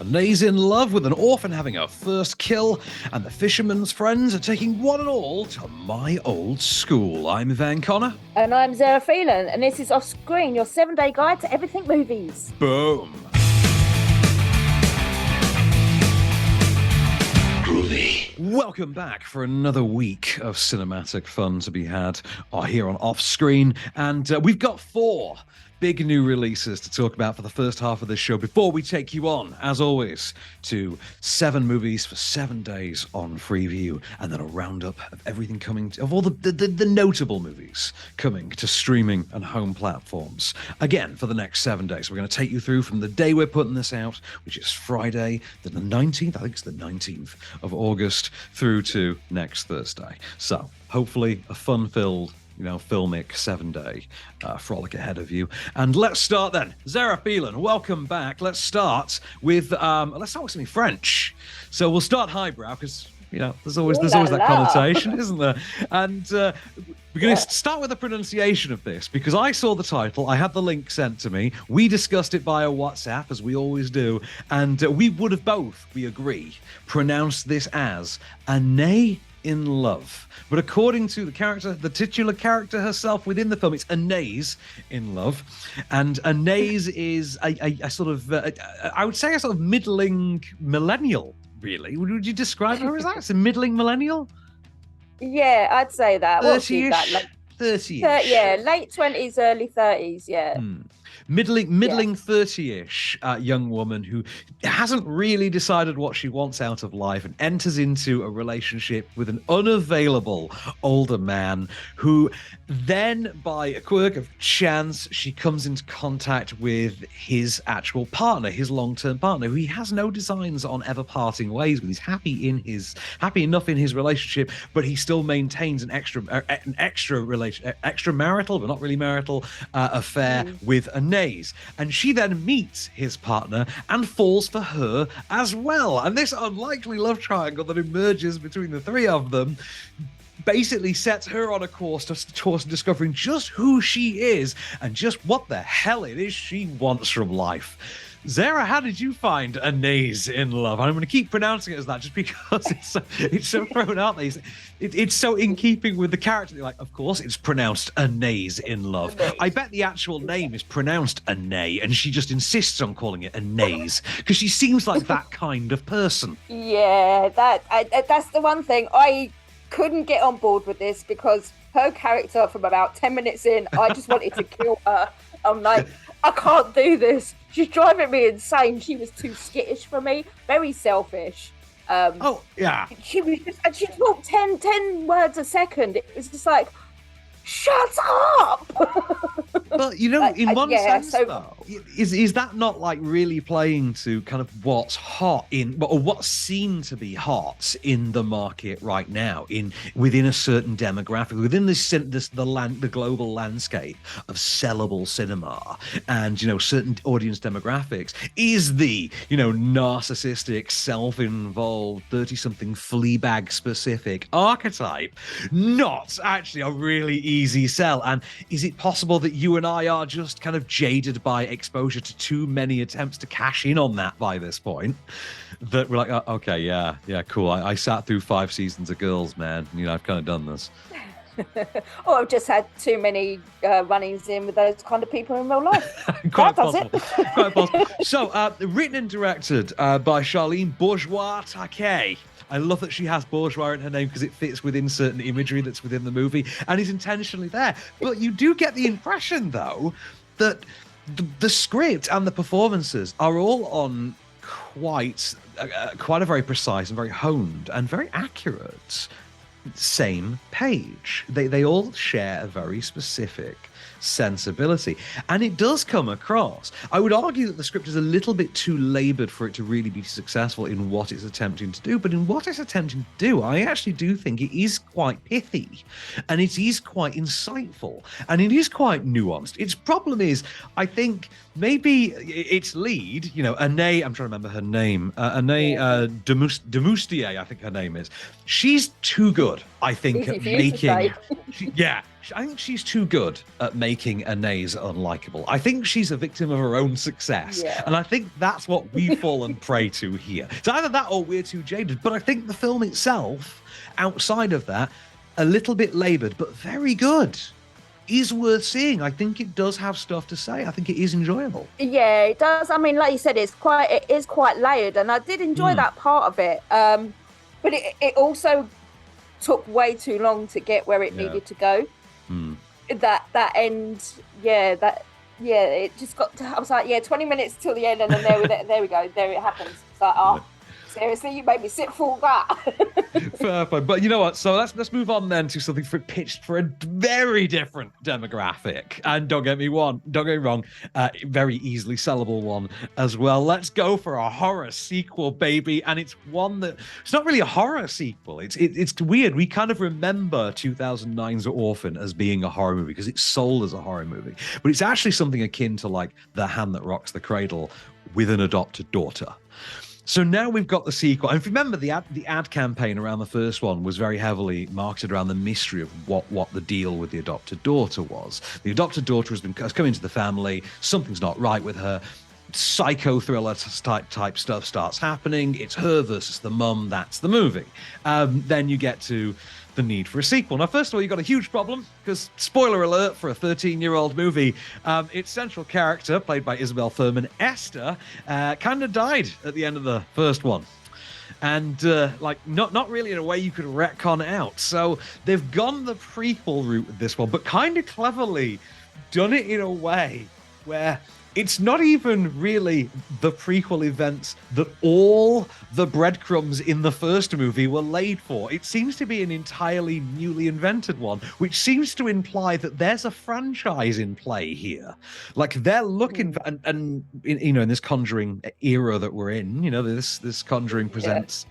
Anaïs in love with an orphan having her first kill, and the fisherman's friends are taking one and all to my old school. I'm Van Connor. And I'm Zehra Phelan, and this is Off Screen, your 7-day guide to everything movies. Boom. Groovy. Welcome back for another week of cinematic fun to be had here on Off Screen. And we've got 4 big new releases to talk about for the first half of this show before we take you on, as always, to 7 movies for 7 days on Freeview, and then a roundup of everything coming, of all the notable movies coming to streaming and home platforms. Again, for the next 7 days. We're going to take you through from the day we're putting this out, which is Friday, the 19th, I think it's the 19th of August, through to next Thursday. So, hopefully a fun-filled filmic 7-day frolic ahead of you. And let's start then. Zehra Phelan, welcome back. Let's start with something French. So we'll start highbrow because there's always that connotation, isn't there? And we're going to start with the pronunciation of this because I saw the title, I had the link sent to me, we discussed it via WhatsApp as we always do, and we would have both, we agree, pronounced this as Anaïs in love. But according to the titular character herself within the film, it's Anaïs in love. And Anaïs is a sort of, I would say a sort of middling millennial, really. Would you describe her as that? It's a middling millennial? Yeah, I'd say that. 30-ish? 30-ish. Yeah, late 20s, early 30s, yeah. Middling 30-ish young woman who hasn't really decided what she wants out of life and enters into a relationship with an unavailable older man who then, by a quirk of chance, she comes into contact with his actual partner, his long-term partner, who he has no designs on ever parting ways with. He's happy enough in his relationship, but he still maintains an extramarital, but not really marital, affair with Anaïs. And she then meets his partner and falls for her as well. And this unlikely love triangle that emerges between the three of them basically sets her on a course towards discovering just who she is and just what the hell it is she wants from life. Zehra, how did you find Anaïs in love? I'm going to keep pronouncing it as that just because it's so thrown out there. It's so in keeping with the character. You're like, of course, it's pronounced Anaïs in love. I bet the actual name is pronounced Anaïs, and she just insists on calling it Anaïs because she seems like that kind of person. Yeah, that's the one thing. I couldn't get on board with this because her character, from about 10 minutes in, I just wanted to kill her. I'm like, I can't do this. She's driving me insane. She was too skittish for me. Very selfish. She was just, and she talked 10 words a second. It was just like, shut up. But in one sense, though, is that not like really playing to kind of what's hot or what's seen to be hot in the market right now, within a certain demographic, within the global landscape of sellable cinema, and certain audience demographics, is the narcissistic, self-involved, 30-something Fleabag specific archetype not actually a really easy sell? And is it possible that you and I are just kind of jaded by exposure to too many attempts to cash in on that by this point, that we're like, oh, okay, yeah, cool. I sat through 5 seasons of Girls, man. I've kind of done this. Or I've just had too many run-ins in with those kind of people in real life. Quite possible. So, written and directed by Charlene Bourgeois-Takei. I love that she has bourgeois in her name because it fits within certain imagery that's within the movie and is intentionally there. But you do get the impression, though, that the script and the performances are all on quite a very precise and very honed and very accurate same page. They all share a very specific sensibility, and it does come across. I would argue that the script is a little bit too labored for it to really be successful in what it's attempting to do, but in what it's attempting to do, I actually do think it is quite pithy, and it is quite insightful, and it is quite nuanced. Its problem is, I think, maybe its lead, Anaïs, I'm trying to remember her name, Anaïs Demoustier, I think her name is. She's too good, I think, at making... I think she's too good at making Anaïs unlikable. I think she's a victim of her own success. Yeah. And I think that's what we've fallen prey to here. It's either that or we're too jaded. But I think the film itself, outside of that, a little bit labored, but very good, is worth seeing. I think it does have stuff to say. I think it is enjoyable. Yeah, it does. I mean, like you said, it is quite layered, and I did enjoy that part of it. But it also took way too long to get where it needed to go. That end, it just got to, I was like, 20 minutes till the end, and then there we go, there it happens. It's like, seriously, you made me sit for all that. Fair point. But you know what? So let's move on then to something pitched for a very different demographic. And don't get me wrong, very easily sellable one as well. Let's go for a horror sequel, baby. And it's one that it's not really a horror sequel. It's weird. We kind of remember 2009's Orphan as being a horror movie because it's sold as a horror movie, but it's actually something akin to like The Hand That Rocks the Cradle with an adopted daughter. So now we've got the sequel. And if you remember, the ad campaign around the first one was very heavily marketed around the mystery of what the deal with the adopted daughter was. The adopted daughter has come into the family. Something's not right with her. Psycho thriller type stuff starts happening. It's her versus the mum. That's the movie. Then you get to the need for a sequel. Now, first of all, you've got a huge problem because, spoiler alert for a 13-year-old movie, its central character, played by Isabel Fuhrman, Esther, kind of died at the end of the first one. And not really in a way you could retcon out. So they've gone the prequel route with this one, but kind of cleverly done it in a way where it's not even really the prequel events that all the breadcrumbs in the first movie were laid for. It seems to be an entirely newly invented one, which seems to imply that there's a franchise in play here. Like they're looking for, and in this Conjuring era that we're in, this Conjuring presents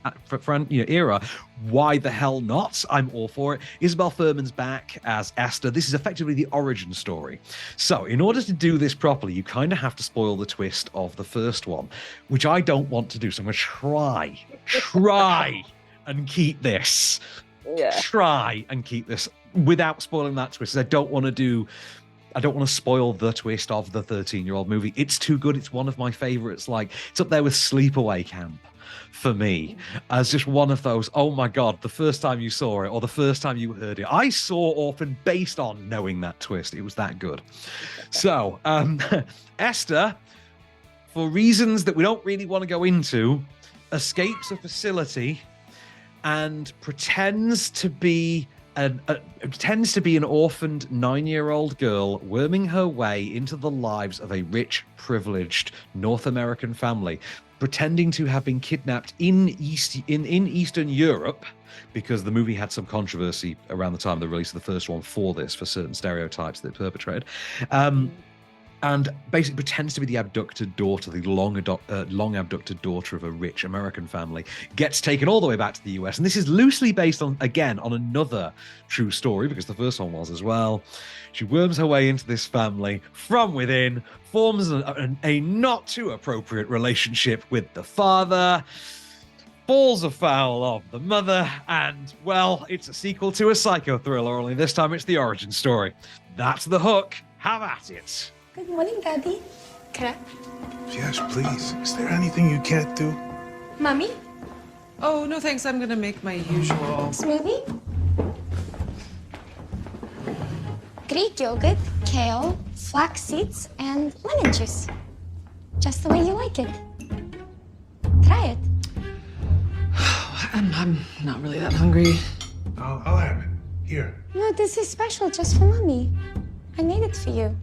era. Why the hell not? I'm all for it. Isabel Fuhrman's back as Esther. This is effectively the origin story. So in order to do this properly, you kind of have to spoil the twist of the first one, which I don't want to do. So I'm going to try and keep this. Try and keep this without spoiling that twist. I don't want to spoil the twist of the 13-year-old movie. It's too good. It's one of my favorites. Like, it's up there with Sleepaway Camp for me as just one of those, oh my God, the first time you saw it or the first time you heard it. I saw Orphan based on knowing that twist. It was that good. So, Esther, for reasons that we don't really want to go into, escapes a facility and pretends to be an orphaned 9-year-old girl worming her way into the lives of a rich, privileged North American family, pretending to have been kidnapped in Eastern Europe, because the movie had some controversy around the time of the release of the first one for certain stereotypes that it perpetrated. And basically pretends to be the abducted daughter, the long abducted daughter of a rich American family, gets taken all the way back to the US. And this is loosely based on another true story, because the first one was as well. She worms her way into this family from within, forms a not too appropriate relationship with the father, falls afoul of the mother, and, well, it's a sequel to a psycho thriller, only this time it's the origin story. That's the hook. Have at it. Good morning, Daddy. Can I? Yes, please. Is there anything you can't do? Mommy? Oh, no thanks. I'm gonna make my usual. Smoothie? Greek yogurt, kale, flax seeds, and lemon juice. Just the way you like it. Try it. I'm not really that hungry. I'll have it. Here. No, this is special just for Mommy. I made it for you.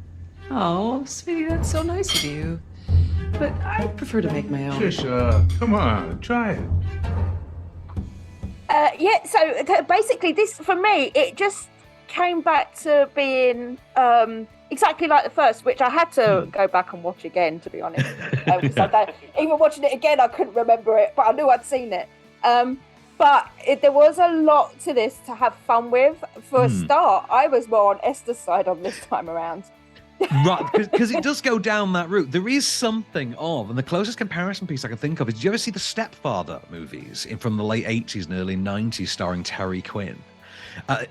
Oh, sweetie, that's so nice of you. But I prefer to make my own. Trisha, come on, try it. So basically this, for me, it just came back to being exactly like the first, which I had to go back and watch again, to be honest. Even watching it again, I couldn't remember it, but I knew I'd seen it. But there was a lot to this to have fun with. For a start, I was more on Esther's side on this time around. Right, because it does go down that route. There is something of, and the closest comparison piece I can think of is, did you ever see the Stepfather movies from the late 80s and early 90s starring Terry Quinn?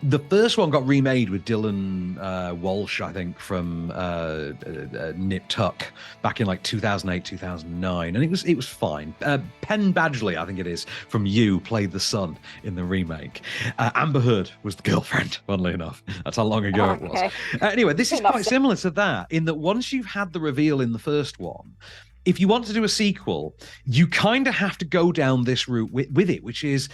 The first one got remade with Dylan Walsh, I think, from Nip Tuck back in like 2008, 2009, and it was fine. Penn Badgley, I think it is, from You, played the son in the remake. Amber Heard was the girlfriend, funnily enough. That's how long ago it was. Anyway, this is quite similar to that, in that once you've had the reveal in the first one, if you want to do a sequel, you kind of have to go down this route with it, which is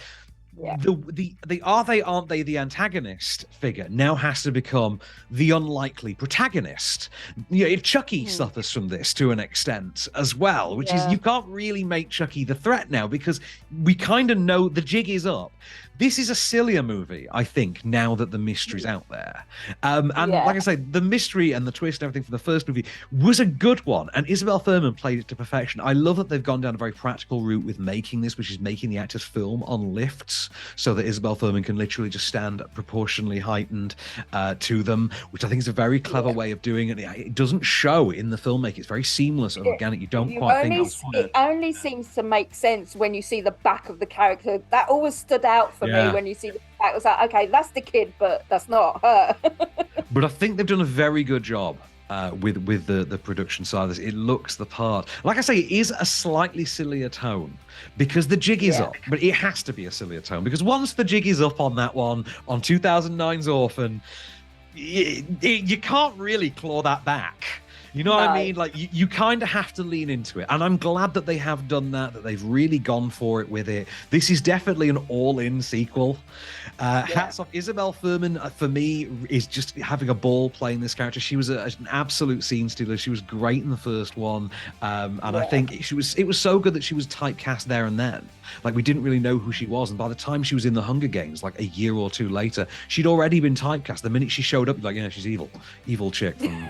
the are they, aren't they the antagonist figure now has to become the unlikely protagonist. You know, Chucky suffers from this to an extent as well, which is you can't really make Chucky the threat now because we kind of know the jig is up. This is a sillier movie, I think, now that the mystery's out there. And like I say, the mystery and the twist and everything from the first movie was a good one. And Isabel Fuhrman played it to perfection. I love that they've gone down a very practical route with making this, which is making the actors film on lifts so that Isabel Fuhrman can literally just stand proportionally heightened to them, which I think is a very clever way of doing it. It doesn't show in the filmmaking. It's very seamless and organic. You don't quite think it only seems to make sense when you see the back of the character. That always stood out for me when you see the back. It was like, okay, that's the kid, but that's not her. But I think they've done a very good job with the production side of this. It looks the part. Like I say, it is a slightly sillier tone because the jig is up, but it has to be a sillier tone because once the jig is up on that one, on 2009's Orphan, you can't really claw that back. You know what I mean? Like, you kind of have to lean into it. And I'm glad that they have done that they've really gone for it with it. This is definitely an all-in sequel. Hats off. Isabel Fuhrman, for me, is just having a ball playing this character. She was an absolute scene stealer. She was great in the first one. And I think it was so good that she was typecast there and then. Like, we didn't really know who she was. And by the time she was in the Hunger Games, like a year or two later, she'd already been typecast. The minute she showed up, like, she's evil chick from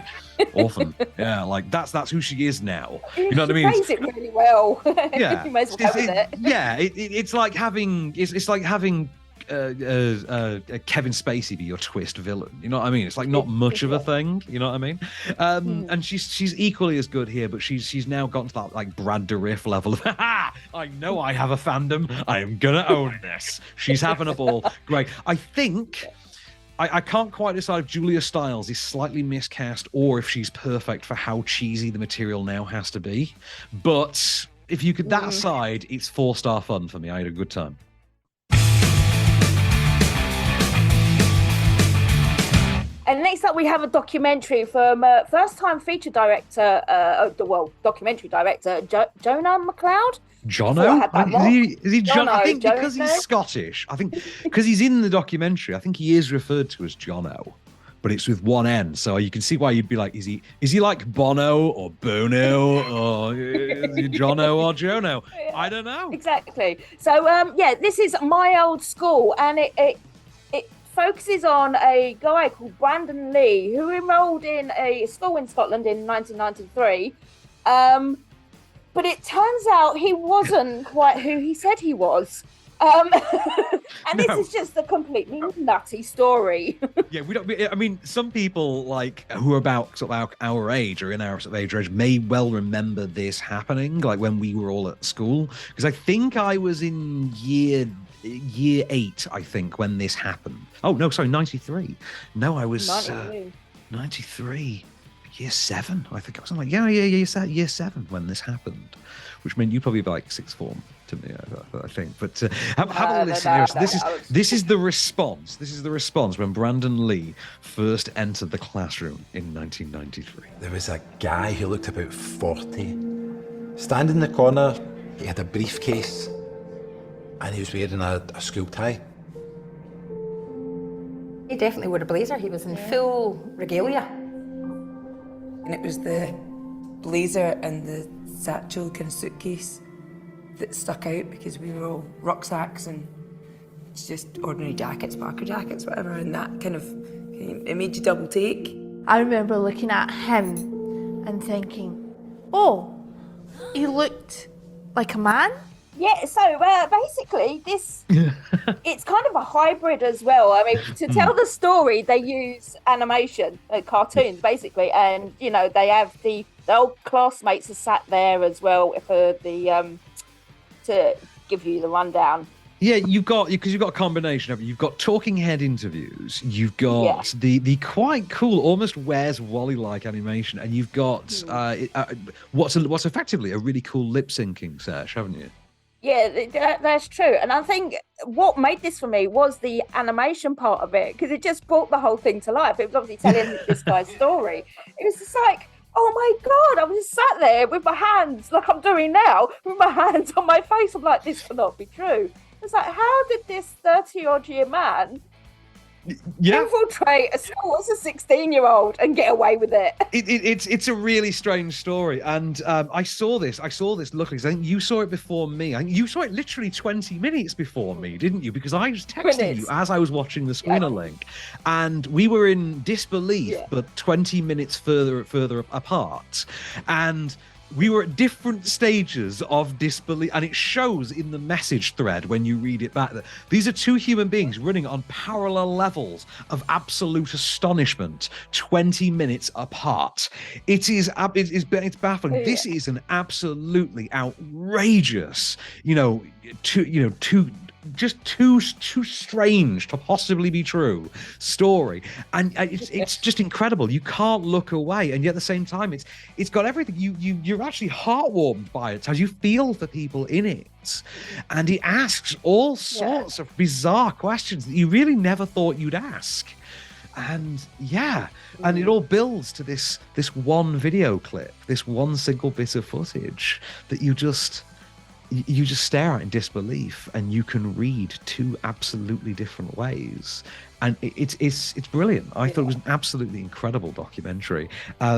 Orphan. Yeah, like that's who she is now. You know what I mean? She plays it really well. Yeah, you may as well go with it. Yeah, it's like having Kevin Spacey be your twist villain. You know what I mean? It's like not much of a thing. You know what I mean? And she's equally as good here, but she's now gotten to that like Brad Dourif level of I know I have a fandom. I am gonna own this. She's having a ball. Great. I think. I can't quite decide if Julia Stiles is slightly miscast or if she's perfect for how cheesy the material now has to be. But if you could that aside, it's 4-star fun for me. I had a good time. And next up, we have a documentary from first-time feature director, documentary director, Jonah McLeod. Jono? Is he John? I think Jono, because he's Scottish. I think because he's in the documentary. I think he is referred to as Jono, but it's with one N. So you can see why you'd be like, is he like Bono or Bono or is he Jono or Jono? I don't know. Exactly. So this is My Old School, and it focuses on a guy called Brandon Lee who enrolled in a school in Scotland in 1993. But it turns out he wasn't quite who he said he was. And this is just a completely nutty story. Yeah, I mean, some people like who are about sort of our age or in our sort of age range may well remember this happening, like when we were all at school. Because I think I was in year 8, I think, when this happened. Oh no, sorry, 93. No, I was 93. Year 7, I think I was like, year 7 when this happened, which meant you probably be like 6th form to me, I think. But have a listen. This is the response. This is the response when Brandon Lee first entered the classroom in 1993. There was a guy who looked about 40. Standing in the corner, he had a briefcase, and he was wearing a school tie. He definitely wore a blazer. He was in full regalia. And it was the blazer and the satchel kind of suitcase that stuck out because we were all rucksacks and just ordinary jackets, Parker jackets, whatever, and that kind of, it made you double take. I remember looking at him and thinking, oh, he looked like a man? Yeah, so basically this, it's kind of a hybrid as well. I mean, to tell the story, they use animation, cartoons, basically. And, they have the old classmates are sat there as well for the, to give you the rundown. Yeah, you've got a combination of it. You've got talking head interviews. You've got the quite cool, almost Where's Wally like animation, and you've got what's effectively a really cool lip syncing sesh, haven't you? Yeah, that's true. And I think what made this for me was the animation part of it, because it just brought the whole thing to life. It was obviously telling this guy's story. It was just like, oh my God, I was sat there with my hands, like I'm doing now, with my hands on my face. I'm like, this cannot be true. It's like, how did this 30-odd-year man infiltrate a school as a 16-year-old and get away with it? It's a really strange story, and I saw this luckily, because I think you saw it before me. I think you saw it literally 20 minutes before me, didn't you? Because I was texting you as I was watching the screener link, and we were in disbelief, but 20 minutes further apart, and we were at different stages of disbelief, and it shows in the message thread when you read it back that these are two human beings running on parallel levels of absolute astonishment 20 minutes apart. It's baffling. Yeah. This is an absolutely outrageous, too strange to possibly be true story, and it's just incredible. You can't look away, and yet at the same time it's got everything. You're actually heartwarmed by it as you feel for people in it, and it asks all sorts of bizarre questions that you really never thought you'd ask. And and it all builds to this one video clip, this one single bit of footage that you just stare at in disbelief, and you can read two absolutely different ways, and it's brilliant. I thought it was an absolutely incredible documentary.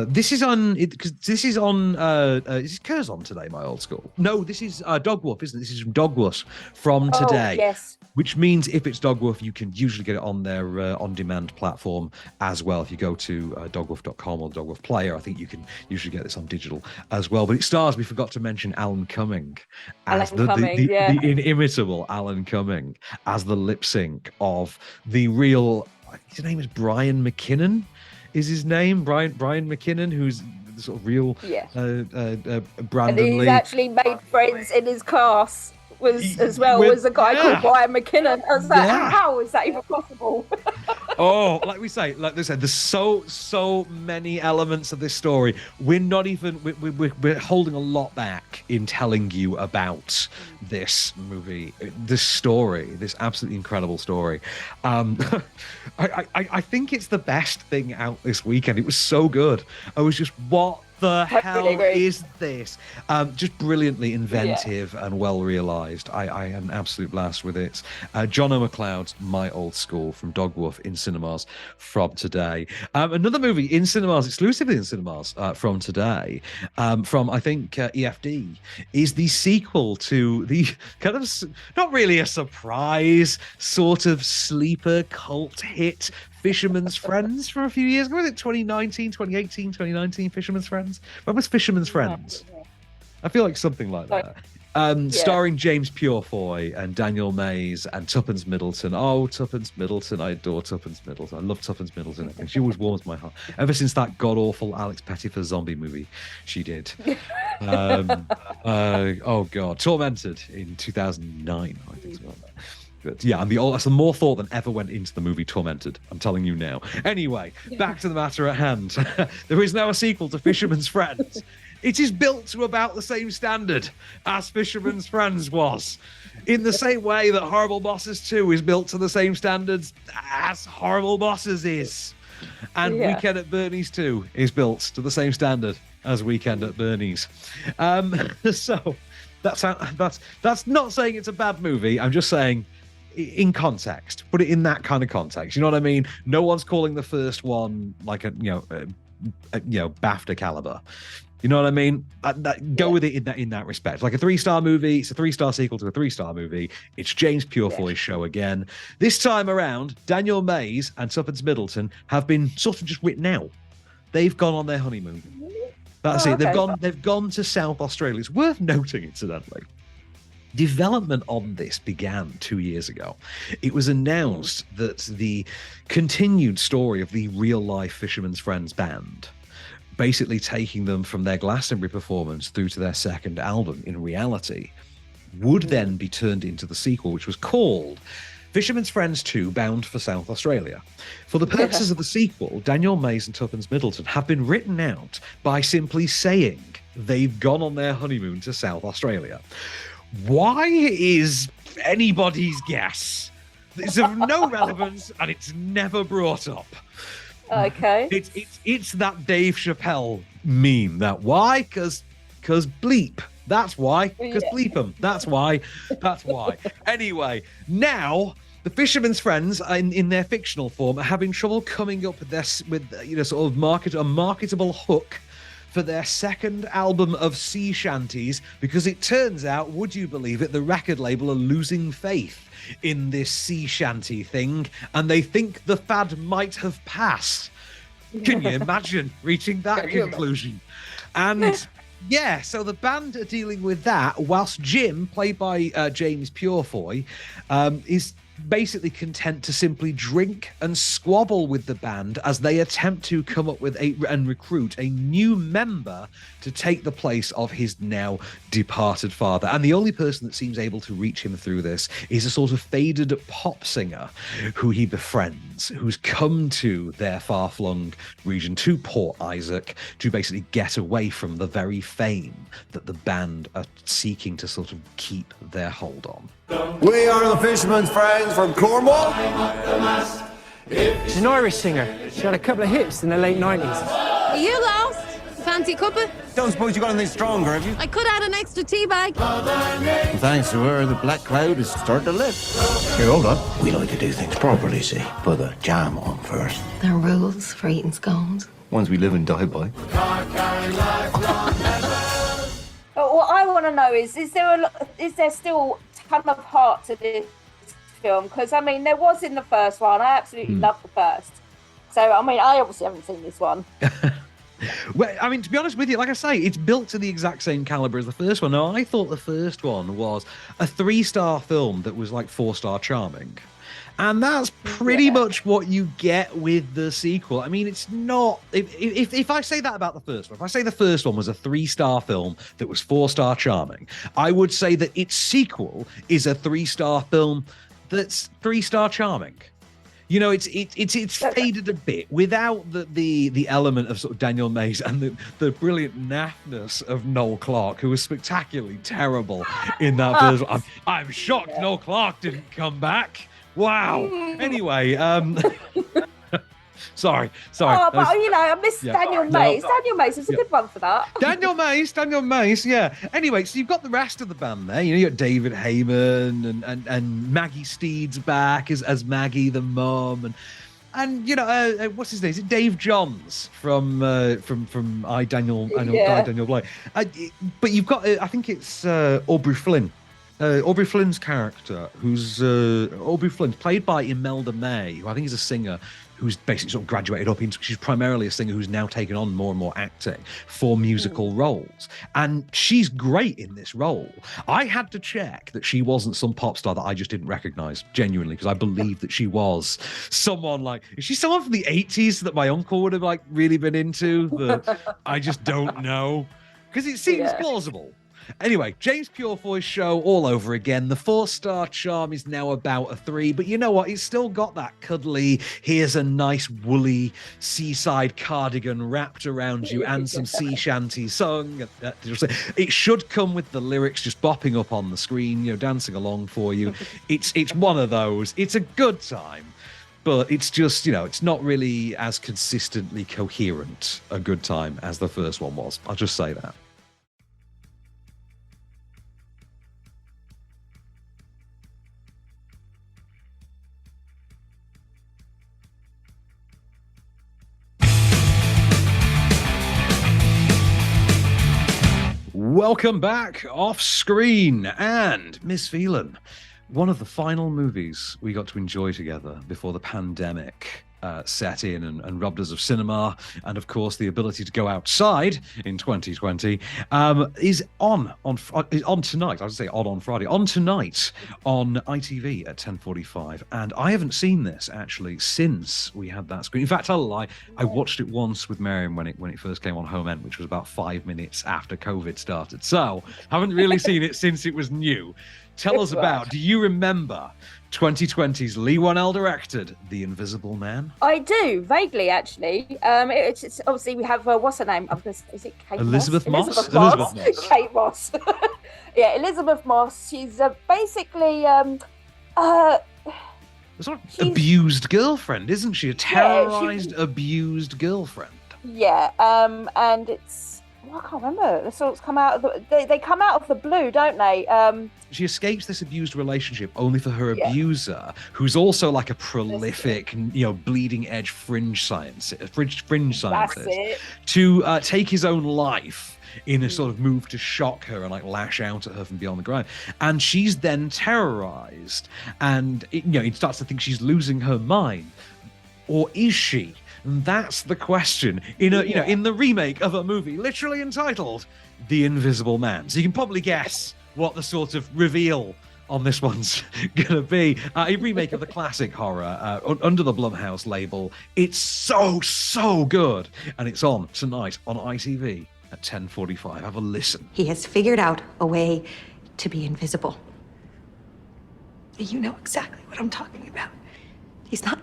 This is on is Curzon today, my old school? No, this is Dogwoof, isn't it? This is Dogwoof from today. Yes. Which means if it's Dogwoof, you can usually get it on their on-demand platform as well. If you go to dogwoof.com or the Dogwoof Player, I think you can usually get this on digital as well. But it stars, we forgot to mention Alan Cumming as the inimitable Alan Cumming as the lip sync of the real, his name is Brian McKinnon, is his name? Brian McKinnon, who's the sort of real Brandon and he's Lee. Actually made friends in his class was a guy called Brian McKinnon. I was like, how is that even possible? Like they said, there's so many elements of this story. We're not even we're holding a lot back in telling you about this movie, this story, this absolutely incredible story. I think it's the best thing out this weekend. It was so good. I was just, what the hell is this? Just brilliantly inventive and well realized. I had an absolute blast with it. John O'Macleod's My Old School from Dogwoof in cinemas from today. Another movie in cinemas, exclusively in cinemas from today, from I think EFD, is the sequel to the kind of not really a surprise sort of sleeper cult hit Fisherman's Friends from a few years ago. Was it 2019, 2018, 2019, Fisherman's Friends? When was Fisherman's Friends? I feel like something like that. Starring James Purefoy and Daniel Mays and Tuppence Middleton. Oh, Tuppence Middleton. I adore Tuppence Middleton. I love Tuppence Middleton. I think she always warms my heart. Ever since that god-awful Alex Pettyfer zombie movie she did. Oh, God. Tormented in 2009, I think. Yeah, and that's the more thought than ever went into the movie Tormented. I'm telling you now. Anyway, back to the matter at hand. There is now a sequel to Fisherman's Friends. It is built to about the same standard as Fisherman's Friends was. In the same way that Horrible Bosses 2 is built to the same standards as Horrible Bosses is. And Weekend at Bernie's 2 is built to the same standard as Weekend at Bernie's. So that's not saying it's a bad movie. I'm just saying, in context, put it in that kind of context. You know what I mean? No one's calling the first one like a BAFTA caliber. You know what I mean? Go with it in that respect. Like a 3-star movie, it's a 3-star sequel to a 3-star movie. It's James Purefoy's show again. This time around, Daniel Mays and Tuppence Middleton have been sort of just written out. They've gone on their honeymoon. That's it. They've gone to South Australia. It's worth noting, incidentally. Development on this began 2 years ago. It was announced that the continued story of the real-life Fisherman's Friends band, basically taking them from their Glastonbury performance through to their second album, in reality, would then be turned into the sequel, which was called Fisherman's Friends 2 Bound for South Australia. For the purposes of the sequel, Daniel Mays and Tuppence Middleton have been written out by simply saying they've gone on their honeymoon to South Australia. Why is anybody's guess? It's of no relevance and it's never brought up. Okay. It's that Dave Chappelle meme. That why? Because bleep. That's why. Because bleep 'em. That's why. That's why. Anyway, now the Fisherman's Friends in their fictional form are having trouble coming up with this sort of a marketable hook for their second album of sea shanties, because it turns out, would you believe it, the record label are losing faith in this sea shanty thing, and they think the fad might have passed. Can you imagine reaching that conclusion? And yeah, so the band are dealing with that, whilst Jim, played by James Purefoy, is basically content to simply drink and squabble with the band as they attempt to come up with and recruit a new member to take the place of his now departed father. And the only person that seems able to reach him through this is a sort of faded pop singer who he befriends, who's come to their far-flung region, to Port Isaac, to basically get away from the very fame that the band are seeking to sort of keep their hold on. We are the Fisherman's Friends from Cornwall. She's an Irish singer. She had a couple of hits in the late 90s. Are you lost? Fancy cuppa? Don't suppose you got anything stronger, have you? I could add an extra tea bag. Thanks to her, the black cloud is starting to lift. Here, hold on. We like to do things properly, see. Put the jam on first. There are rules for eating scones. Ones we live and die by. What I want to know is there still a ton of heart to this film? Because I mean, there was in the first one. I absolutely love the first. So I mean, I obviously haven't seen this one. Well, I mean, to be honest with you, like I say, it's built to the exact same caliber as the first one. Now, I thought the first one was a 3-star film that was like 4-star charming. And that's pretty much what you get with the sequel. I mean, it's not... If I say that about the first one, if I say the first one was a 3-star film that was 4-star charming, I would say that its sequel is a 3-star film that's 3-star charming. You know, it's faded a bit without the element of sort of Daniel Mays and the brilliant naffness of Noel Clarke, who was spectacularly terrible in that first one. I'm shocked Noel Clarke didn't come back. Wow. Anyway, sorry. Oh, but I miss Daniel Mays. Daniel Mays was a good one for that. Daniel Mays, yeah. Anyway, so you've got the rest of the band there. You got David Heyman and Maggie Steed's back as Maggie the mum, and what's his name? Is it Dave Johns from I Daniel Blake? But you've got I think it's Aubrey Flynn. Aubrey Flynn's character, who's Aubrey Flynn's played by Imelda May, who I think is a singer who's basically sort of graduated up into, she's primarily a singer who's now taken on more and more acting for musical roles. And she's great in this role. I had to check that she wasn't some pop star that I just didn't recognize, genuinely, because I believe that she was someone is she someone from the 80s that my uncle would have really been into, that I just don't know? Because it seems plausible. Anyway, James Purefoy's show all over again. The 4-star charm is now about a 3, but you know what? It's still got that cuddly, here's a nice woolly seaside cardigan wrapped around you and some sea shanty sung. It should come with the lyrics just bopping up on the screen, dancing along for you. It's one of those. It's a good time. But it's just, it's not really as consistently coherent a good time as the first one was. I'll just say that. Welcome back off screen, and Miss Phelan, one of the final movies we got to enjoy together before the pandemic. set in and robbed us of cinema, and of course the ability to go outside in 2020, is on tonight. I would say on Friday, on tonight on ITV at 10:45. And I haven't seen this actually since we had that screen. In fact, I'll lie, I watched it once with Miriam when it first came on Home End, which was about 5 minutes after COVID started. So haven't really seen it since it was new. Tell us about, do you remember 2020's Lee Whannell directed The Invisible Man? I do, vaguely, actually. It's obviously, we have, what's her name? Is it Kate Elizabeth Moss? Elizabeth Moss. Kate Moss. Yeah, Elizabeth Moss. She's basically... a sort of abused girlfriend, isn't she? A terrorized, abused girlfriend. Yeah, and it's... I can't remember. The sorts come out of they come out of the blue, don't they? She escapes this abused relationship only for her abuser, who's also like a prolific, bleeding edge fringe scientist, to take his own life in a sort of move to shock her and like lash out at her from beyond the ground. And she's then terrorized, and he starts to think she's losing her mind, or is she? And that's the question in the remake of a movie literally entitled The Invisible Man. So you can probably guess what the sort of reveal on this one's gonna be. A remake of the classic horror under the Blumhouse label. It's so good, and it's on tonight on ITV at 10:45. Have a listen. He has figured out a way to be invisible. You know exactly what I'm talking about. He's not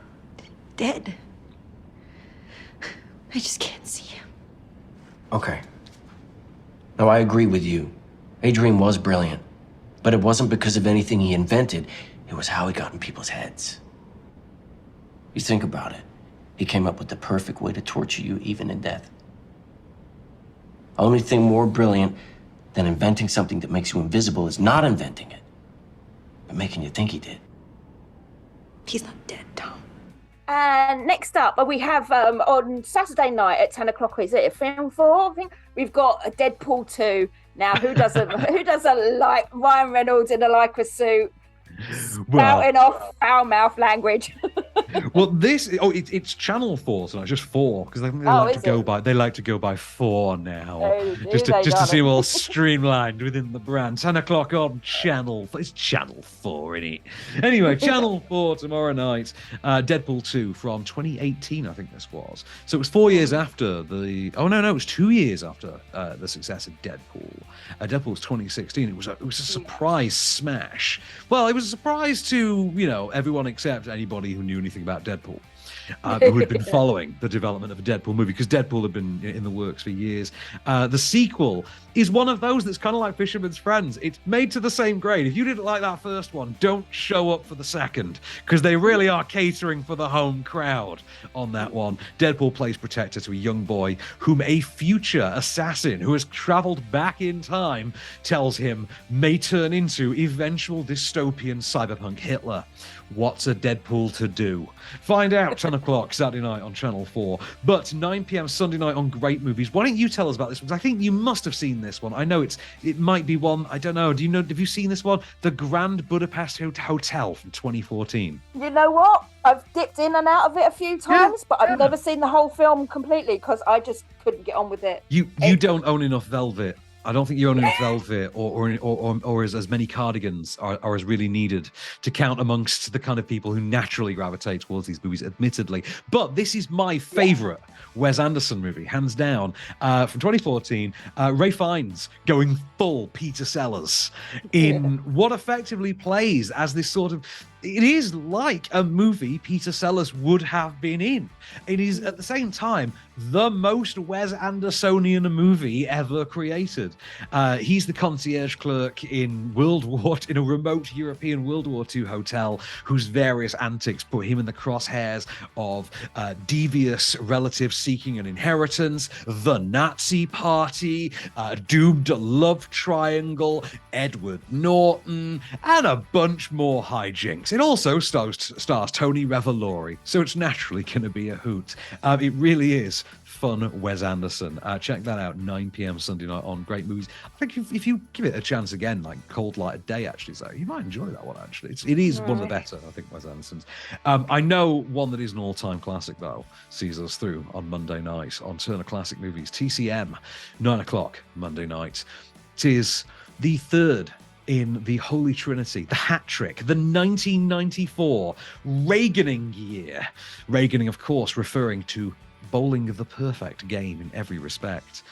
dead. I just can't see him. Okay. Now, I agree with you. Adrian was brilliant. But it wasn't because of anything he invented. It was how he got in people's heads. You think about it. He came up with the perfect way to torture you, even in death. Only thing more brilliant than inventing something that makes you invisible is not inventing it, but making you think he did. He's not dead, Tom. And next up, we have on Saturday night at 10 o'clock, is it a film for? I think we've got a Deadpool 2. Now, who doesn't like Ryan Reynolds in a Lycra suit, spouting off foul mouth language? Well, it's Channel 4 tonight, just 4, because they like to go by 4 now, just to seem all streamlined within the brand. 10 o'clock on Channel 4. It's Channel 4, isn't it? Anyway, Channel 4 tomorrow night. Deadpool 2 from 2018, I think this was. So it was 4 years after it was 2 years after the success of Deadpool. Deadpool was 2016. It was a surprise smash. Well, it was a surprise to everyone except anybody who knew anything about Deadpool, who had been following the development of a Deadpool movie, because Deadpool had been in the works for years. The sequel is one of those that's kind of like Fisherman's Friends. It's made to the same grade. If you didn't like that first one, don't show up for the second, because they really are catering for the home crowd on that one. Deadpool plays protector to a young boy whom a future assassin who has traveled back in time tells him may turn into eventual dystopian cyberpunk Hitler. What's a Deadpool to do? Find out 10 o'clock Saturday night on Channel 4. But 9 p.m. Sunday night on Great Movies. Why don't you tell us about this one? Because I think you must have seen this one. I know it might be one. I don't know. Have you seen this one? The Grand Budapest Hotel from 2014. You know what? I've dipped in and out of it a few times, but I've never seen the whole film completely because I just couldn't get on with it. You don't own enough Velvet. I don't think you own enough Velvet or as many cardigans are as really needed to count amongst the kind of people who naturally gravitate towards these movies, admittedly. But this is my favorite Wes Anderson movie, hands down, from 2014. Ralph Fiennes going full Peter Sellers in what effectively plays as this sort of... It is like a movie Peter Sellers would have been in. It is, at the same time, the most Wes Andersonian movie ever created. He's the concierge clerk in a remote European World War II hotel, whose various antics put him in the crosshairs of devious relatives seeking an inheritance, the Nazi Party, doomed love triangle, Edward Norton, and a bunch more hijinks. It also stars Tony Revolori, so it's naturally going to be a hoot. It really is fun Wes Anderson. Check that out, 9 p.m. Sunday night on Great Movies. I think if you give it a chance again, like Cold Light of Day, actually, so you might enjoy that one, actually. It is one of the better, I think, Wes Anderson's. I know one that is an all-time classic, though, sees us through on Monday night on Turner Classic Movies, TCM, 9 o'clock Monday night. It is the third in the Holy Trinity, the hat trick, the 1994 Reaganing year. Reaganing, of course, referring to bowling the perfect game in every respect.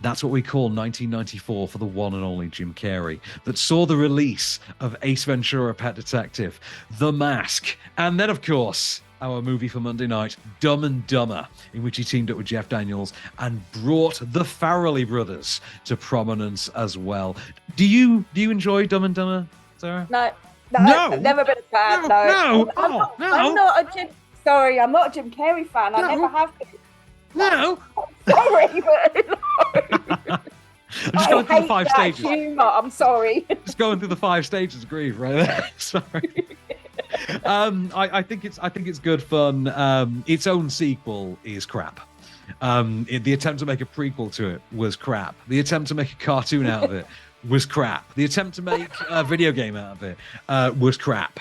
That's what we call 1994 for the one and only Jim Carrey, that saw the release of Ace Ventura, Pet Detective, The Mask, and then, of course, our movie for Monday night, Dumb and Dumber, in which he teamed up with Jeff Daniels and brought the Farrelly brothers to prominence as well. Do you enjoy Dumb and Dumber, Sarah? No. No. Never been a fan. No. I'm not a Jim. Sorry, I'm not a Jim Carrey fan. I never have been. No. Sorry, but I'm just going through the 5 stages. Humor. I'm sorry. Just going through the 5 stages of grief, right there. Sorry. I think it's good fun. Its own sequel is crap. The attempt to make a prequel to it was crap. The attempt to make a cartoon out of it was crap. The attempt to make a video game out of it was crap.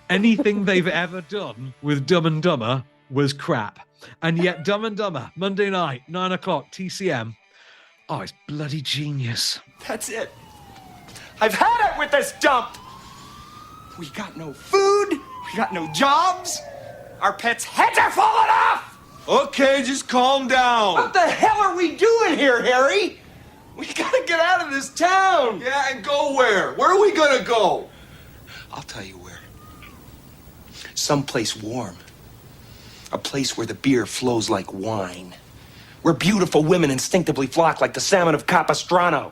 Anything they've ever done with Dumb and Dumber was crap. And yet Dumb and Dumber, Monday night, 9 o'clock, TCM. Oh, it's bloody genius. That's it. I've had it with this dump. We got no food. We got no jobs. Our pets' heads are falling off. Okay, just calm down. What the hell are we doing here, Harry? We gotta get out of this town. Yeah, and go where? Where are we gonna go? I'll tell you where. Someplace warm. A place where the beer flows like wine. Where beautiful women instinctively flock like the salmon of Capistrano.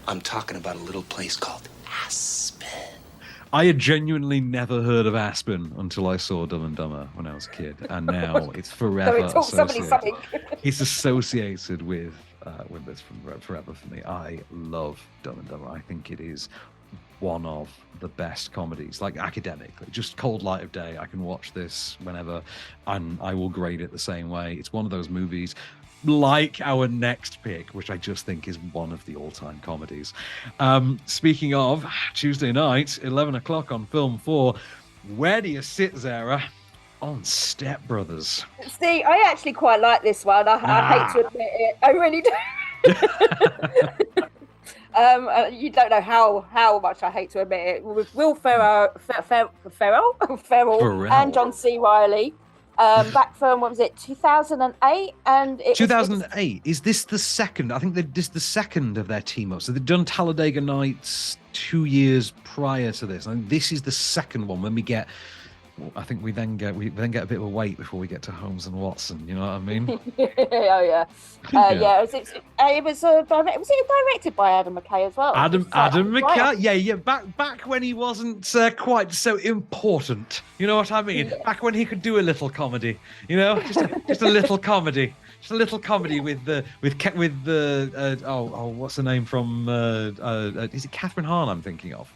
I'm talking about a little place called Aspen. I had genuinely never heard of Aspen until I saw Dumb and Dumber when I was a kid, and now it's forever associated. It's associated with this forever for me. I love Dumb and Dumber. I think it is one of the best comedies, like academically. Just Cold Light of Day, I can watch this whenever, and I will grade it the same way. It's one of those movies, like our next pick, which I just think is one of the all-time comedies. Speaking of Tuesday night, 11 o'clock on Film 4, where do you sit, Zehra? On Step Brothers. See, I actually quite like this one. I hate to admit it. I really do. You don't know how much I hate to admit it. With Will Ferrell and John C. Reilly. Back from, what was it, 2008? And 2008. Is this the second? I think this is the second of their team up. So they've done Talladega Nights 2 years prior to this. I think this is the second one when we get. I think we then get a bit of a wait before we get to Holmes and Watson. You know what I mean? Oh yeah, yeah. Was it directed by Adam McKay as well? Adam McKay, yeah. Back when he wasn't quite so important. You know what I mean? Yeah. Back when he could do a little comedy. You know, just a little comedy. Just a little comedy with what's the name from? Is it Catherine Hahn? I'm thinking of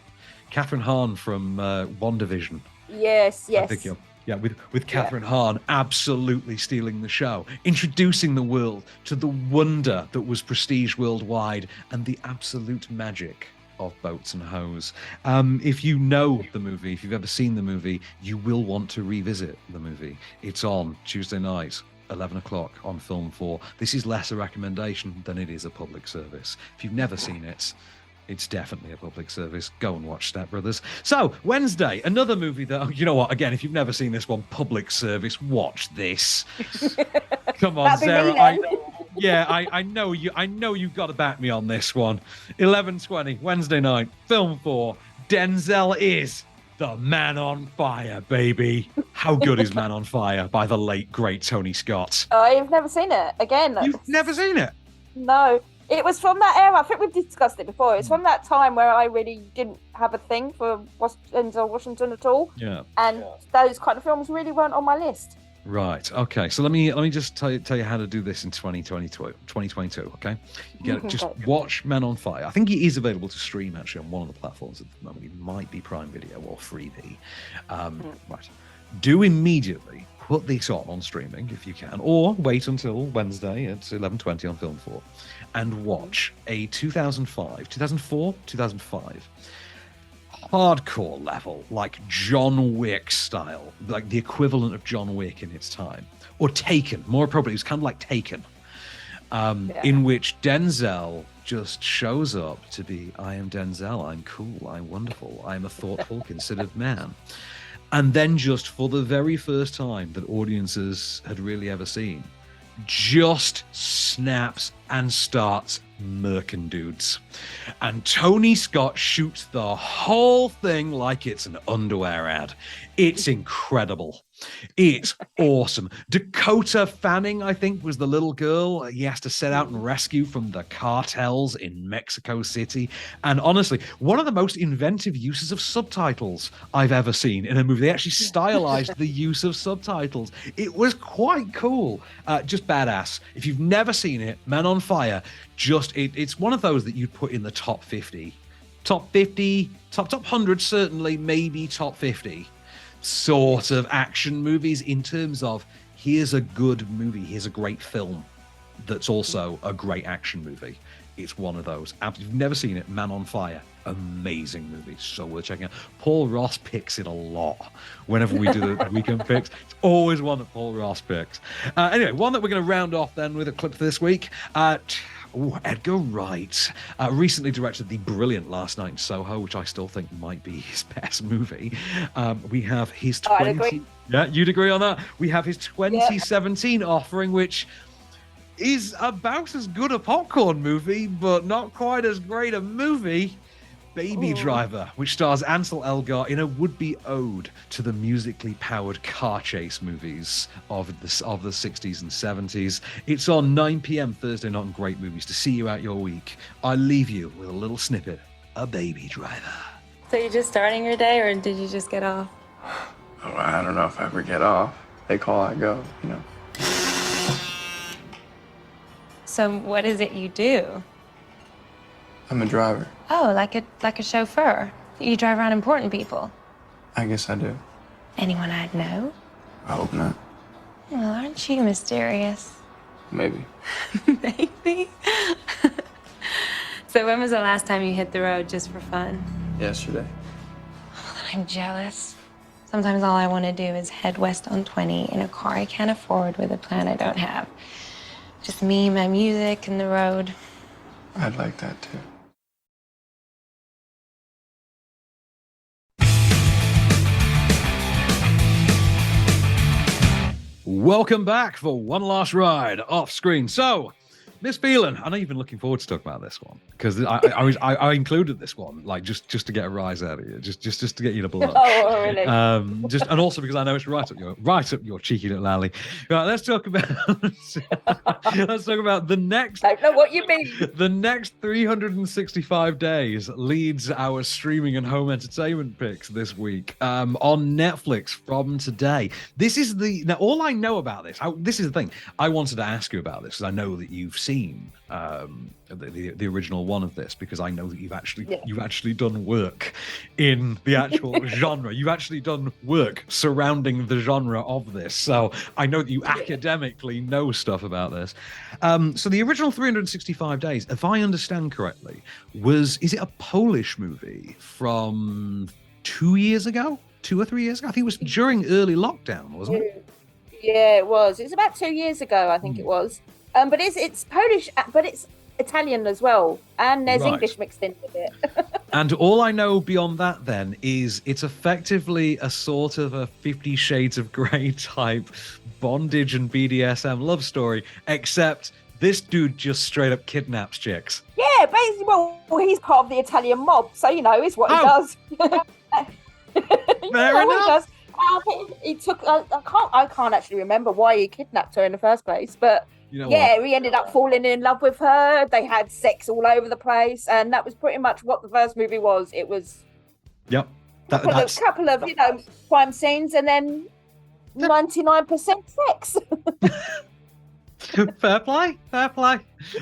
Catherine Hahn from WandaVision. Yes. With Catherine Hahn absolutely stealing the show, introducing the world to the wonder that was Prestige worldwide and the absolute magic of boats and hoes. If you know the movie, if you've ever seen the movie, you will want to revisit the movie. It's on Tuesday night, 11 o'clock on Film 4. This is less a recommendation than it is a public service. If you've never seen it, it's definitely a public service. Go and watch Step Brothers. So, Wednesday, another movie that, you know what, again, if you've never seen this one, public service, watch this. Come on, Zehra. I know you've got to back me on this one. 11:20, Wednesday night, Film 4. Denzel is the Man on Fire, baby. How good is Man on Fire by the late, great Tony Scott? I've never seen it. Again. You've never seen it? No. It was from that era. I think we've discussed it before. It's from that time where I really didn't have a thing for Denzel Washington at all. Yeah. And those kind of films really weren't on my list. Right. Okay. So let me just tell you how to do this in 2022. Okay. You get just watch Men on Fire. I think it is available to stream actually on one of the platforms at the moment. It might be Prime Video or Freeview. Right. Do immediately put this on streaming if you can, or wait until Wednesday at 11:20 on Film 4, and watch a 2005 hardcore level, like John Wick style, like the equivalent of John Wick in its time, or Taken, more appropriately, it's kind of like Taken, in which Denzel just shows up to be, I am Denzel, I'm cool, I'm wonderful, I'm a thoughtful, considered man. And then just for the very first time that audiences had really ever seen, just snaps and starts murking dudes. And Tony Scott shoots the whole thing like it's an underwear ad. It's incredible. It's awesome. Dakota Fanning, I think, was the little girl he has to set out and rescue from the cartels in Mexico City. And honestly, one of the most inventive uses of subtitles I've ever seen in a movie. They actually stylized the use of subtitles. It was quite cool. Just badass. If you've never seen it, Men on Fire, it's one of those that you'd put in the top 50. Top 100 certainly, maybe top 50 sort of action movies in terms of here's a good movie, here's a great film that's also a great action movie. It's one of those. If you've never seen it, Man on Fire, amazing movie, so worth checking out. Paul Ross picks it a lot whenever we do the weekend picks. It's always one that Paul Ross picks. Anyway, one that we're going to round off then with a clip this week. Edgar Wright recently directed the brilliant Last Night in Soho, which I still think might be his best movie. We have his 20... I'd agree. Yeah, you'd agree on that? We have his 2017 offering, which is about as good a popcorn movie, but not quite as great a movie. Baby Driver, which stars Ansel Elgort in a would-be ode to the musically powered car chase movies of the 60s and 70s. It's on 9 p.m. Thursday night on Great Movies to see you out your week. I leave you with a little snippet of Baby Driver. So you're just starting your day, or did you just get off? Oh, I don't know if I ever get off. They call, I go, you know. So what is it you do? I'm a driver. Oh, like a chauffeur. You drive around important people. I guess I do. Anyone I'd know? I hope not. Well, aren't you mysterious? Maybe. Maybe? So when was the last time you hit the road just for fun? Yesterday. Oh, I'm jealous. Sometimes all I want to do is head west on 20 in a car I can't afford with a plan I don't have. Just me, my music, and the road. I'd like that too. Welcome back for one last ride off screen. So, Miss Phelan, I know you've been looking forward to talk about this one because I included this one like just to get a rise out of you, just to get you to blush. Oh, really? And also because I know it's right up your cheeky little alley. Right, let's talk about the next. I don't know what you mean. The next 365 days leads our streaming and home entertainment picks this week on Netflix from today. This is now all I know about this. This is the thing I wanted to ask you about this because I know that you've seen the original one of this because I know that you've actually done work in the actual genre. You've actually done work surrounding the genre of this, so I know that you academically know stuff about this. So the original 365 Days, if I understand correctly, is it a Polish movie from 2 years ago? 2 or 3 years ago? I think it was during early lockdown, wasn't it? Yeah, it was. It was about 2 years ago, I think it was. But it's Polish, but it's Italian as well, and there's English mixed in with it. And all I know beyond that then is it's effectively a sort of a 50 Shades of Grey type bondage and BDSM love story, except this dude just straight up kidnaps chicks. Yeah, basically, well, he's part of the Italian mob, so it's what he does. Fair enough. He does. He took. I can't actually remember why he kidnapped her in the first place, but. He ended up falling in love with her. They had sex all over the place, and that was pretty much what the first movie was. It was a couple of crime scenes, and then 99% sex. Fair play, fair play.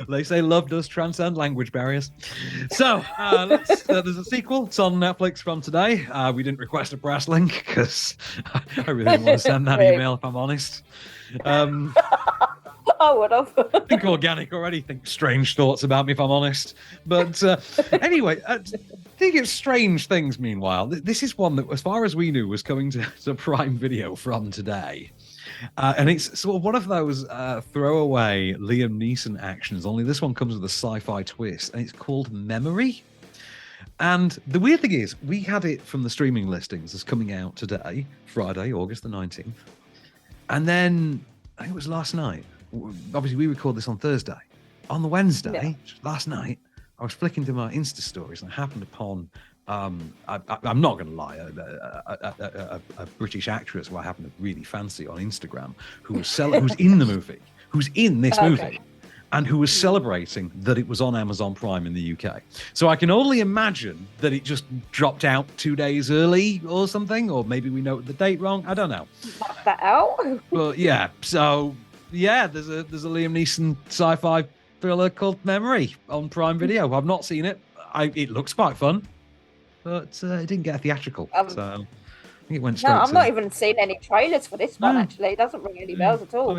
They say love does transcend language barriers. So there's a sequel. It's on Netflix from today. We didn't request a press link because I really didn't want to send that email, if I'm honest. I would have. Think organic already. Think strange thoughts about me, if I'm honest. But anyway, think of strange things. Meanwhile, this is one that, as far as we knew, was coming to Prime Video from today. And it's sort of one of those throwaway Liam Neeson actions, only this one comes with a sci-fi twist, and it's called Memory. And the weird thing is, we had it from the streaming listings as coming out today, Friday, August the 19th. And then, I think it was last night, obviously we record this on Thursday. On the Wednesday, last night, I was flicking through my Insta stories and I happened upon I'm not going to lie, a British actress who I happen to really fancy on Instagram, who's in the movie, who's in this movie, and who was celebrating that it was on Amazon Prime in the UK. So I can only imagine that it just dropped out 2 days early or something, or maybe we noted the date wrong. I don't know. Knock that out. But yeah, so yeah, there's a Liam Neeson sci-fi thriller called Memory on Prime Video. I've not seen it. It looks quite fun. But it didn't get a theatrical, so I think it went straight. No, I'm not even seeing any trailers for this one. Actually, it doesn't ring any bells at all.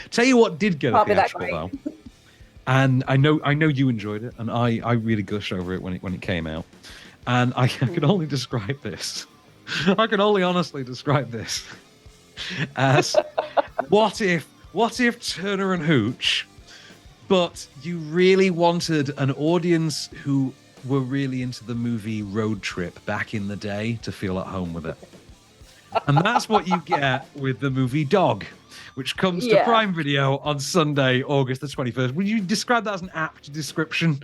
Tell you what did get a theatrical though, and I know you enjoyed it, and I really gushed over it when it came out, and I can only describe this. I can only honestly describe this as what if Turner and Hooch, but you really wanted an audience who were really into the movie Road Trip back in the day to feel at home with it. And that's what you get with the movie Dog, which comes to Prime Video on Sunday, August the 21st. Would you describe that as an apt description?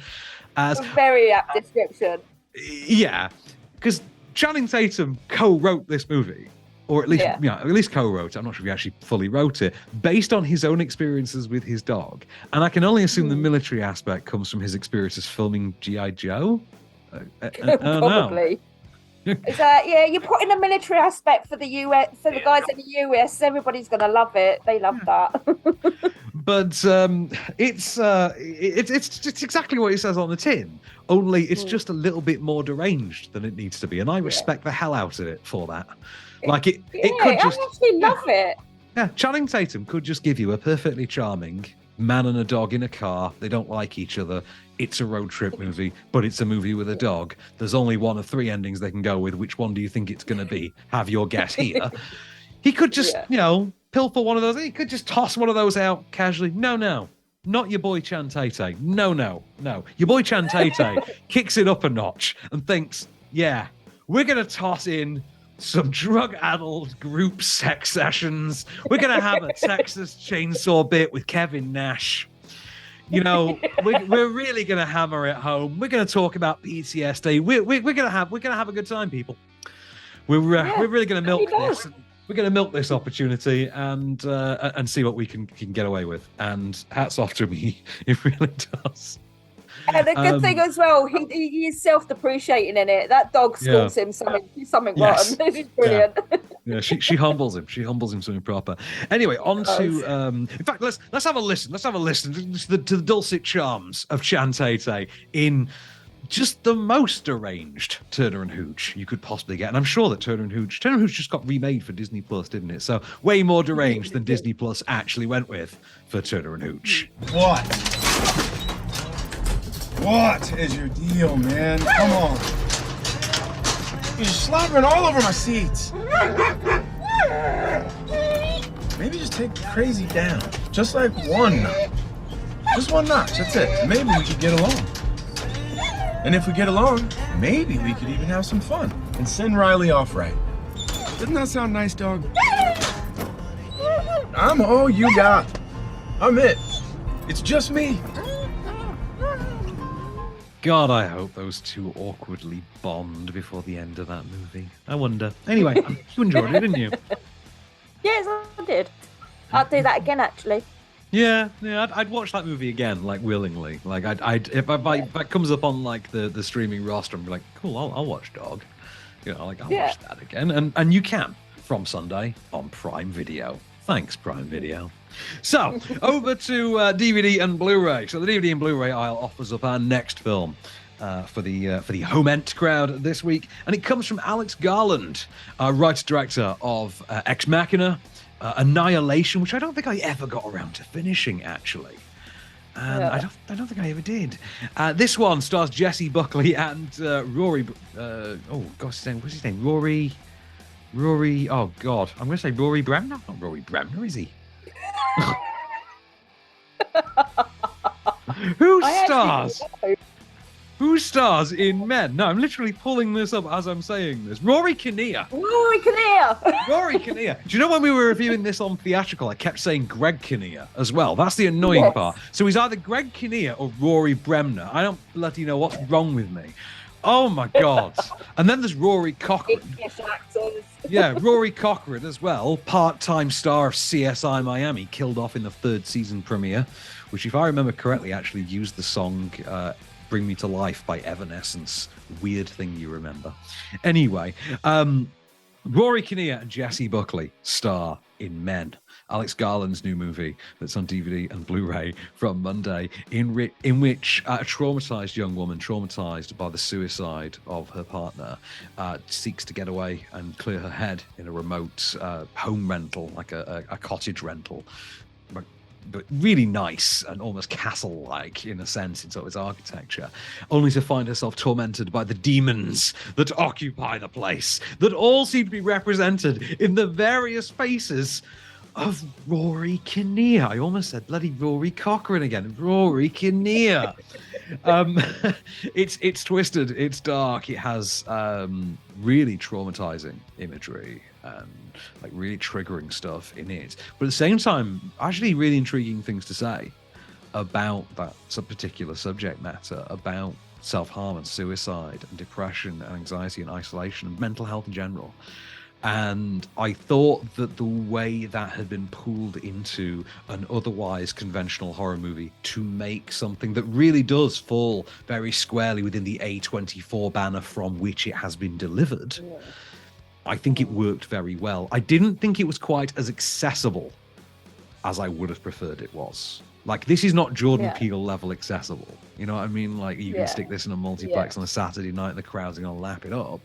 As a very apt description. Yeah, because Channing Tatum co-wrote this movie, or at least co-wrote it. I'm not sure if he actually fully wrote it, based on his own experiences with his dog. And I can only assume the military aspect comes from his experiences filming G.I. Joe. Probably. Is that you put in a military aspect for the US, for the guys in the US, everybody's gonna love it. They love that. But it's exactly what it says on the tin. Only it's just a little bit more deranged than it needs to be, and I respect the hell out of it for that. Like it could just. I actually love it. Yeah, Channing Tatum could just give you a perfectly charming man and a dog in a car. They don't like each other. It's a road trip movie, but it's a movie with a dog. There's only one of three endings they can go with. Which one do you think it's going to be? Have your guess here. He could just, pilfer one of those. He could just toss one of those out casually. No. Not your boy Chantate. No. Your boy Chantate kicks it up a notch and thinks, we're going to toss in some drug-addled group sex sessions. We're going to have a Texas Chainsaw bit with Kevin Nash. We're really going to hammer it home. We're going to talk about PTSD. We're going to have a good time, people. We're really going to milk this. We're going to milk this opportunity and see what we can get away with. And hats off to me, it really does. And the good thing as well, he is self-depreciating in it. That dog schools him something rotten. This is brilliant. Yeah, she humbles him. She humbles him something proper. Anyway, on to in fact, let's have a listen. Let's have a listen to the dulcet charms of Chantate in just the most deranged Turner and Hooch you could possibly get. And I'm sure that Turner and Hooch just got remade for Disney Plus, didn't it? So way more deranged than Disney Plus actually went with for Turner and Hooch. What is your deal, man? Come on. You're slobbering all over my seats. Maybe just take crazy down. Just like one notch. Just one notch, that's it. Maybe we could get along. And if we get along, maybe we could even have some fun and send Riley off right. Doesn't that sound nice, dog? I'm all you got. I'm it. It's just me. God, I hope those two awkwardly bond before the end of that movie. I wonder. Anyway, you enjoyed it, didn't you? Yes, I did. I'd do that again, actually. Yeah, I'd watch that movie again, like willingly. Like if that comes up on like the streaming roster, and be like, cool, I'll watch Dog. I'll watch that again, and you can from Sunday on Prime Video. Thanks, Prime Video. So, over to DVD and Blu-ray. So the DVD and Blu-ray aisle offers up our next film for the home-ent crowd this week, and it comes from Alex Garland, writer-director of Ex Machina, Annihilation, which I don't think I ever got around to finishing, actually. I don't think I ever did. This one stars Jessie Buckley and Rory. What's his name? Rory. Oh God, I'm going to say Rory Bremner. Not Rory Bremner, is he? Who stars in Men? No, I'm literally pulling this up as I'm saying this. Rory Kinnear. Rory Kinnear. Rory Kinnear. Do you know when we were reviewing this on theatrical, I kept saying Greg Kinnear as well. That's the annoying part. So he's either Greg Kinnear or Rory Bremner. I don't bloody know what's wrong with me. Oh my God. And then there's Rory Cochrane. Yeah, Rory Cochrane as well, part-time star of CSI Miami, killed off in the 3rd season premiere, which, if I remember correctly, actually used the song Bring Me to Life by Evanescence. Weird thing you remember. Anyway, Rory Kinnear and Jessie Buckley star in Men, Alex Garland's new movie that's on DVD and Blu-ray from Monday, in which a traumatized young woman, traumatized by the suicide of her partner, seeks to get away and clear her head in a remote home rental, like a cottage rental. But really nice and almost castle-like in a sense in sort of its architecture, only to find herself tormented by the demons that occupy the place, that all seem to be represented in the various faces of Rory Kinnear. I almost said bloody Rory Cochrane again. Rory Kinnear. It's twisted, it's dark, it has really traumatizing imagery and like really triggering stuff in it, but at the same time actually really intriguing things to say about that particular subject matter, about self-harm and suicide and depression and anxiety and isolation and mental health in general. And I thought that the way that had been pulled into an otherwise conventional horror movie to make something that really does fall very squarely within the A24 banner from which it has been delivered, I think it worked very well. I didn't think it was quite as accessible as I would have preferred it was. Like, this is not Jordan Peele level accessible. You know what I mean? Like, you can stick this in a multiplex on a Saturday night and the crowd's going to lap it up.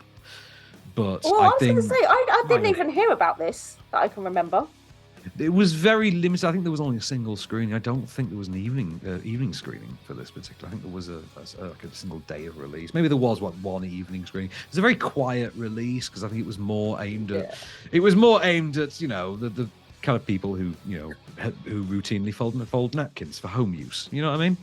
But well, I was going to say, I didn't even hear about this that I can remember. It was very limited. I think there was only a single screening. I don't think there was an evening screening for this particular. I think there was a single day of release. Maybe there was one evening screening. It was a very quiet release because I think it was more aimed at. It was more aimed at the kind of people who who routinely fold napkins for home use. You know what I mean?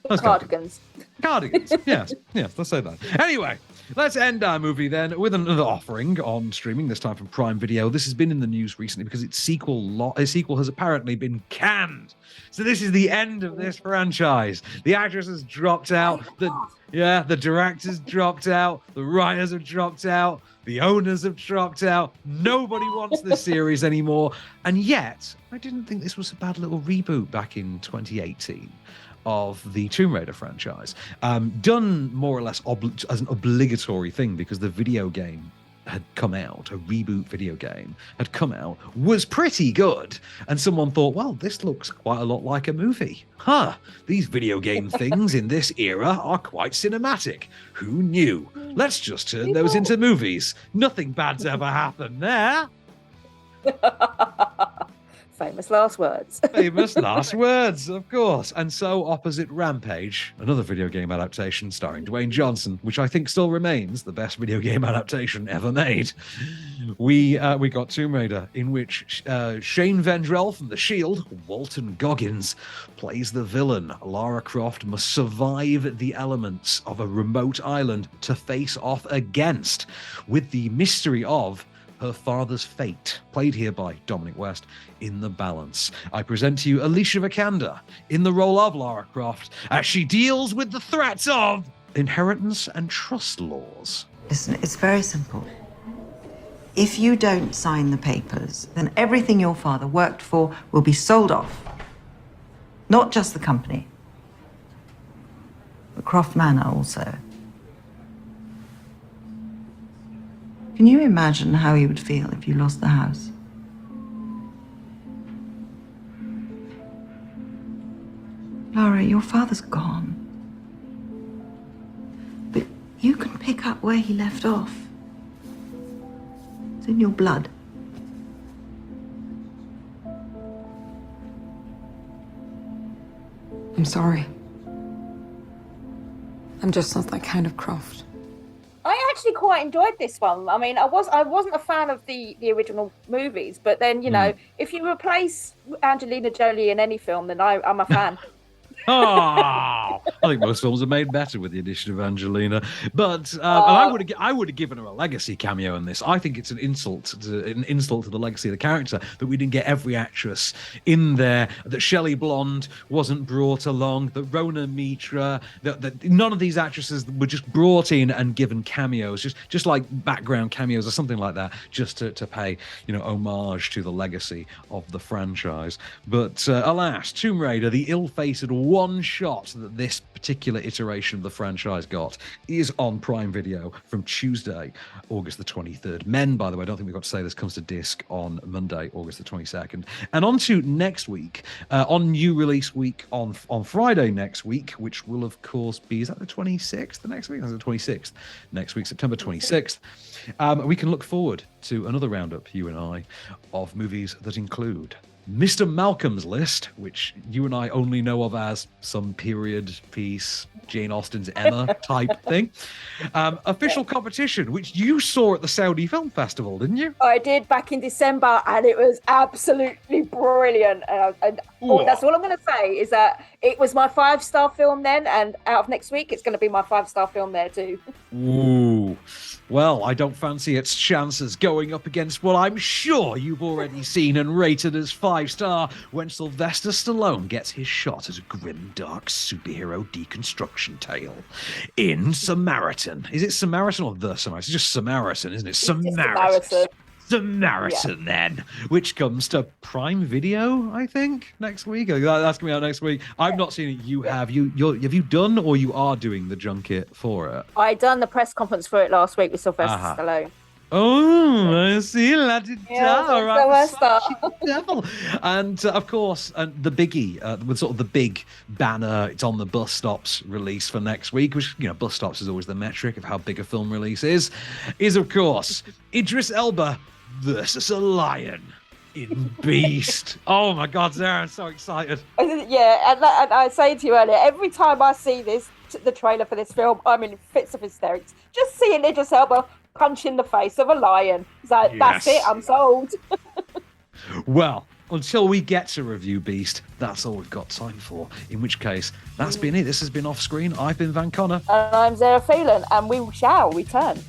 Cardigans. Cardigans. Yes. Let's say that. Anyway. Let's end our movie then with another offering on streaming, this time from Prime Video. This has been in the news recently because its sequel has apparently been canned. So this is the end of this franchise. The actress has dropped out. The director's dropped out. The writers have dropped out. The owners have dropped out. Nobody wants this series anymore. And yet, I didn't think this was a bad little reboot back in 2018. Of the Tomb Raider franchise, done more or less as an obligatory thing because the video game had come out, a reboot video game had come out, was pretty good, and someone thought, well, this looks quite a lot like a movie. These video game things in this era are quite cinematic. Who knew? Let's just turn those into movies. Nothing bad's ever happened there. Famous last words. Famous last words, of course. And so, opposite Rampage, another video game adaptation starring Dwayne Johnson, which I think still remains the best video game adaptation ever made. We got Tomb Raider, in which Shane Vendrell from The Shield, Walton Goggins, plays the villain. Lara Croft must survive the elements of a remote island to face off against, with the mystery of her father's fate, played here by Dominic West, in the balance. I present to you Alicia Vikander in the role of Lara Croft as she deals with the threats of inheritance and trust laws. Listen, it's very simple. If you don't sign the papers, then everything your father worked for will be sold off. Not just the company, but Croft Manor also. Can you imagine how you would feel if you lost the house? Laura, your father's gone. But you can pick up where he left off. It's in your blood. I'm sorry. I'm just not that kind of Croft. I actually quite enjoyed this one. I mean, I wasn't a fan of the original movies, but then, you know, if you replace Angelina Jolie in any film, then I'm a fan. Oh, I think most films are made better with the addition of Angelina, but and I would have given her a legacy cameo in this. I think it's an insult to the legacy of the character that we didn't get every actress in there. That Shelley Blonde wasn't brought along. That Rona Mitra. That none of these actresses were just brought in and given cameos, just like background cameos or something like that, just to pay homage to the legacy of the franchise. But alas, Tomb Raider, the ill-fated one shot that this particular iteration of the franchise got, is on Prime Video from Tuesday, August the 23rd. Men, by the way, I don't think we've got to say this, comes to disc on Monday, August the 22nd. And on to next week, on new release week on Friday next week, which will of course be, is that the 26th the next week? That's the 26th next week, September 26th. We can look forward to another roundup, you and I, of movies that include Mr. Malcolm's List, which you and I only know of as some period piece, Jane Austen's Emma type thing. Official Competition, which you saw at the Saudi Film Festival, didn't you? I did back in December, and it was absolutely brilliant. That's all I'm going to say is that it was my 5-star film then, and out of next week, it's going to be my 5-star film there too. Ooh. Well, I don't fancy its chances going up against what I'm sure you've already seen and rated as 5-star when Sylvester Stallone gets his shot at a grim, dark superhero deconstruction tale in Samaritan. Is it Samaritan or The Samaritan? It's just Samaritan, isn't it? Samaritan. Samaritan, then, which comes to Prime Video, I think, next week. That's coming out next week. I've not seen it. You have. Have you done, or you are doing the junket for it? I done the press conference for it last week with Sylvester Stallone. Oh, I see. Sylvester. Devil. And of course, the biggie, with sort of the big banner, it's on the bus stops release for next week, which, bus stops is always the metric of how big a film release is of course Idris Elba versus a lion in Beast. Oh my God, Zehra, I'm so excited. Yeah, and I say to you earlier, every time I see the trailer for this film, I'm in fits of hysterics. Just seeing Idris Elba punch in the face of a lion. It's like, That's it, I'm sold. Well, until we get to review Beast, that's all we've got time for. In which case, that's been it. This has been Off Screen. I've been Van Connor. And I'm Zehra Phelan, and we shall return.